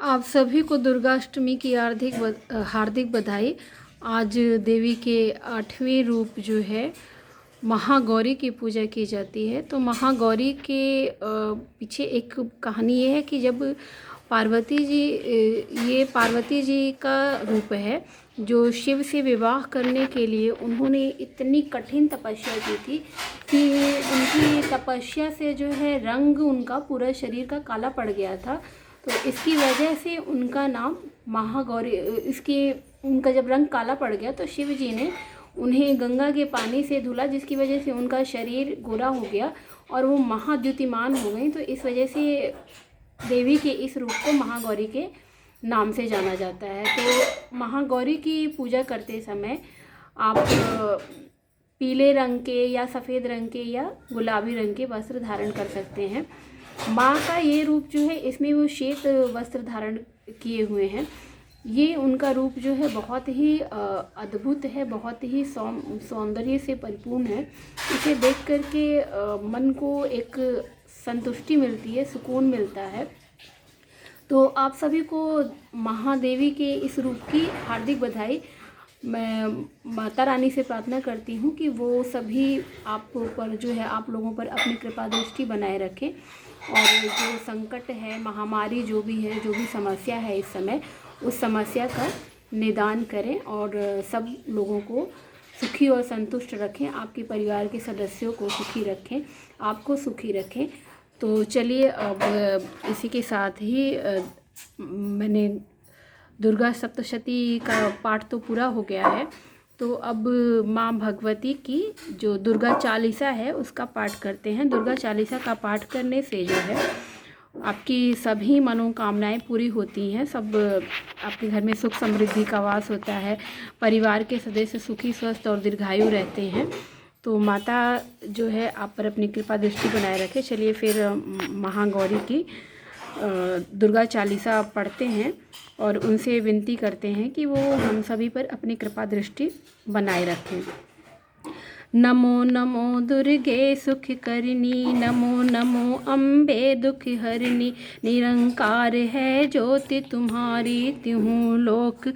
आप सभी को दुर्गाष्टमी की हार्दिक बधाई। आज देवी के 8वें रूप जो है महागौरी की पूजा की जाती है। तो महागौरी के पीछे एक कहानी ये है कि जब पार्वती जी ये पार्वती जी का रूप है जो शिव से विवाह करने के लिए उन्होंने इतनी कठिन तपस्या की थी कि उनकी तपस्या से जो है रंग उनका पूरा शरीर का काला पड़ गया था। तो इसकी वजह से उनका नाम महागौरी उनका जब रंग काला पड़ गया तो शिव जी ने उन्हें गंगा के पानी से धुला, जिसकी वजह से उनका शरीर गोरा हो गया और वो महाद्युतिमान हो गई। तो इस वजह से देवी के इस रूप को महागौरी के नाम से जाना जाता है। तो महागौरी की पूजा करते समय आप पीले रंग के या सफ़ेद रंग के या गुलाबी रंग के वस्त्र धारण कर सकते हैं। माँ का ये रूप जो है इसमें वो श्वेत वस्त्र धारण किए हुए हैं। ये उनका रूप जो है बहुत ही अद्भुत है, बहुत ही सौंदर्य से परिपूर्ण है। इसे देख कर के मन को एक संतुष्टि मिलती है, सुकून मिलता है। तो आप सभी को महादेवी के इस रूप की हार्दिक बधाई। मैं माता रानी से प्रार्थना करती हूँ कि वो सभी आप पर जो है आप लोगों पर अपनी कृपा दृष्टि बनाए रखें और जो संकट है, महामारी जो भी समस्या है इस समय, उस समस्या का निदान करें और सब लोगों को सुखी और संतुष्ट रखें। आपके परिवार के सदस्यों को सुखी रखें, आपको सुखी रखें। तो चलिए अब इसी के साथ ही मैंने दुर्गा सप्तशती का पाठ तो पूरा हो गया है। तो अब माँ भगवती की जो दुर्गा चालीसा है उसका पाठ करते हैं। दुर्गा चालीसा का पाठ करने से जो है आपकी सभी मनोकामनाएं पूरी होती हैं। सब आपके घर में सुख समृद्धि का वास होता है, परिवार के सदस्य सुखी स्वस्थ और दीर्घायु रहते हैं। तो माता जो है आप पर अपनी कृपा दृष्टि बनाए रखे। चलिए फिर महागौरी की दुर्गा चालीसा पढ़ते हैं और उनसे विनती करते हैं कि वो हम सभी पर अपनी कृपा दृष्टि बनाए रखें। नमो नमो दुर्गे सुख करनी, नमो नमो अम्बे दुख हरनी। निरंकार है ज्योति तुम्हारी, त्यों लोक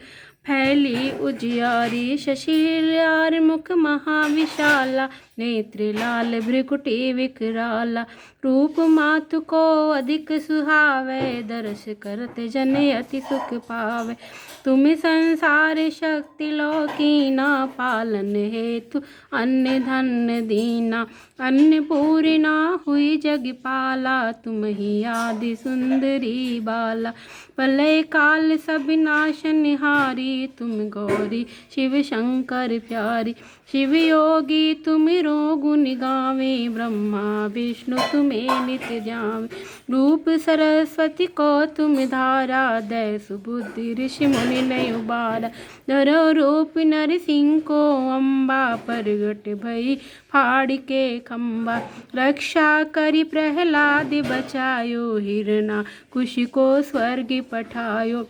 फैली उजियारी। शशिलार मुख महाविशाला, नेत्र लाल भ्रिकुटी विकराला। रूप मातु को अधिक सुहावे, दर्श करत जन अति सुख पावे। तुम संसार शक्ति लोकीना, पालन हेतु अन्न धन दीना। अन्नपूर्णा हुई जगपाला, तुम ही आदि सुंदरी बाला। प्रलय काल सब नाशनहारी, तुम गौरी शिव शंकर प्यारी। शिव योगी तुम गुण गावे, ब्रह्मा विष्णु तुम्हें नित्य ध्यावे। रूप सरस्वती को तुम धारा, दय सुबुद्धि ऋषि मुनि नहीं उबारा। धरो रूप नरसिंह को अम्बा, प्रगट भई फाड़ के खम्बा। रक्षा करी प्रहलाद बचायो, हिरणा कुश को स्वर्ग पठायो।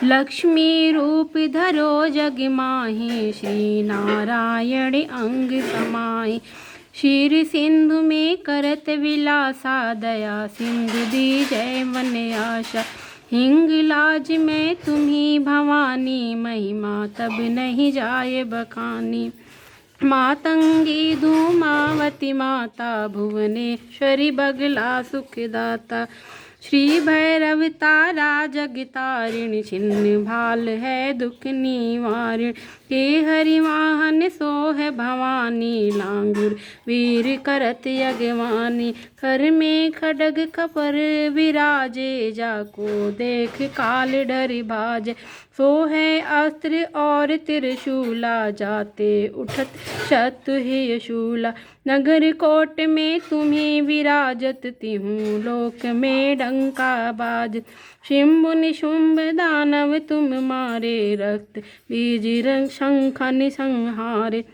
लक्ष्मी रूप धरो जग माहि, श्री नारायण अंग समाहि। क्षीर सिंधु में करत विलासा, दया सिंधु दी जय मन आशा। हिंग लाज में तुम्ही भवानी, महिमा तब नहीं जाए बखानी। मातंगी धूमावती माता, भुवनेश्वरी बगला सुखदाता। श्री भैरव तारा जगतारिणी, छिन्न भाल है दुख निवारिण। के हरि वाहन सोह भवानी, लांगुर वीर करत यज्ञवानी। कर में खड्ग कपर विराजे, जाको देख काल डर भाजे। सो है अस्त्र और त्रिशूला, जाते उठत शत्रु ही शूला। नगर कोट में तुम्हें विराजत, तिहूँ लोक में डंका बाज। शिंभु निशुंभ दानव तुम मारे, रक्त बीज रंग शंख निसंहारे।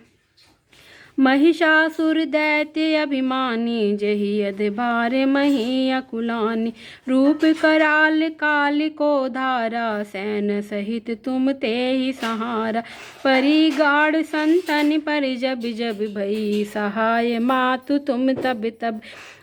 महिषासुर दैत्य अभिमानी, जही अधबार मही अकुलानी। रूप कराल काल को धारा, सैन सहित तुम ते ही सहारा। परिगाढ़ संतन पर जब जब भई सहाय, मातु तुम तब तब।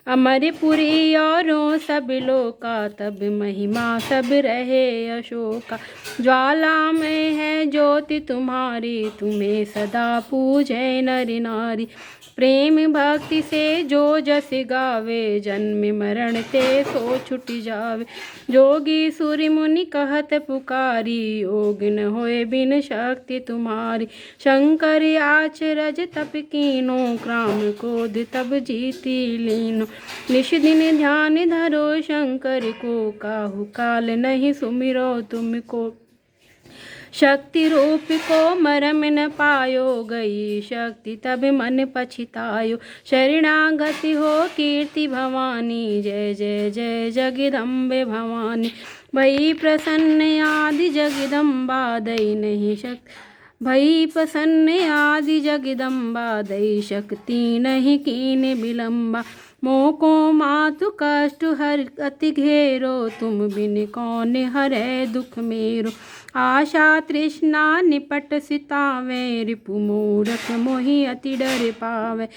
अमरपुरी औरों सब लोका, तब महिमा सब रहे अशोका। ज्वाला में है ज्योति तुम्हारी, तुम्हें सदा पूजे नर नारी। प्रेम भक्ति से जो जस गावे, जन्म मरण ते सो छुट जावे। जोगी सूर्य मुनि कहत पुकारी, योग न होए बिन शक्ति तुम्हारी। शंकर आचरज तप कीनो, क्राम क्रोध तब जीती लीनो। निश दिन ध्यान धरो शंकर को, काहू काल नहीं सुमिरो तुमको। शक्ति रूप को मरम न पायो, गई शक्ति तब मन पछतायो। शरणागति हो कीर्ति भवानी, जय जय जय जगदम्बे भवानी। भई प्रसन्न आदि जगदम्बा, दई नहीं शक्ति। भई प्रसन्न आदि जगदम्बा, दई शक्ति नहीं कीन विलम्बा। मोको मातु कष्ट हर अति घेरो, तुम बिन कौन हरै दुख मेरो। आशा तृष्णा निपट सितावे, रिपु मूरख मोहि अति डर पावे।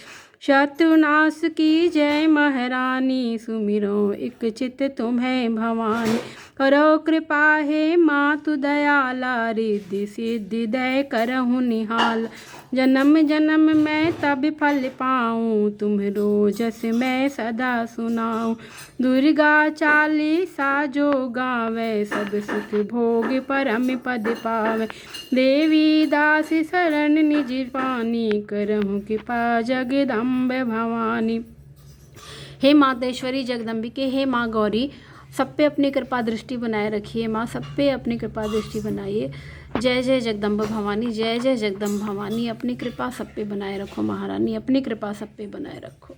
शत्रुनाश की जय महारानी, सुमिरो एक चित तुम्हें भवानी। करो कृपा हे मातु दयाला, रिद्धि सिद्धि दय करहु निहाल। जन्म जन्म मैं तब फल पाऊँ, तुम्हरो जस मैं सदा सुनाऊँ। दुर्गा चालीसा जो गावे, सब सुख भोग परम पद पावे। देवी दास शरण निज पानी, करहु कृपा जगदम्बे भवानी। हे मातेश्वरी जगदम्बिके, हे माँ गौरी, सब पे अपनी कृपा दृष्टि बनाए रखिए माँ, सब पे अपनी कृपा दृष्टि बनाइए। जय जय जगदम्बा भवानी, जय जय जगदम्बा भवानी। अपनी कृपा सब पे बनाए रखो महारानी, अपनी कृपा सब पे बनाए रखो।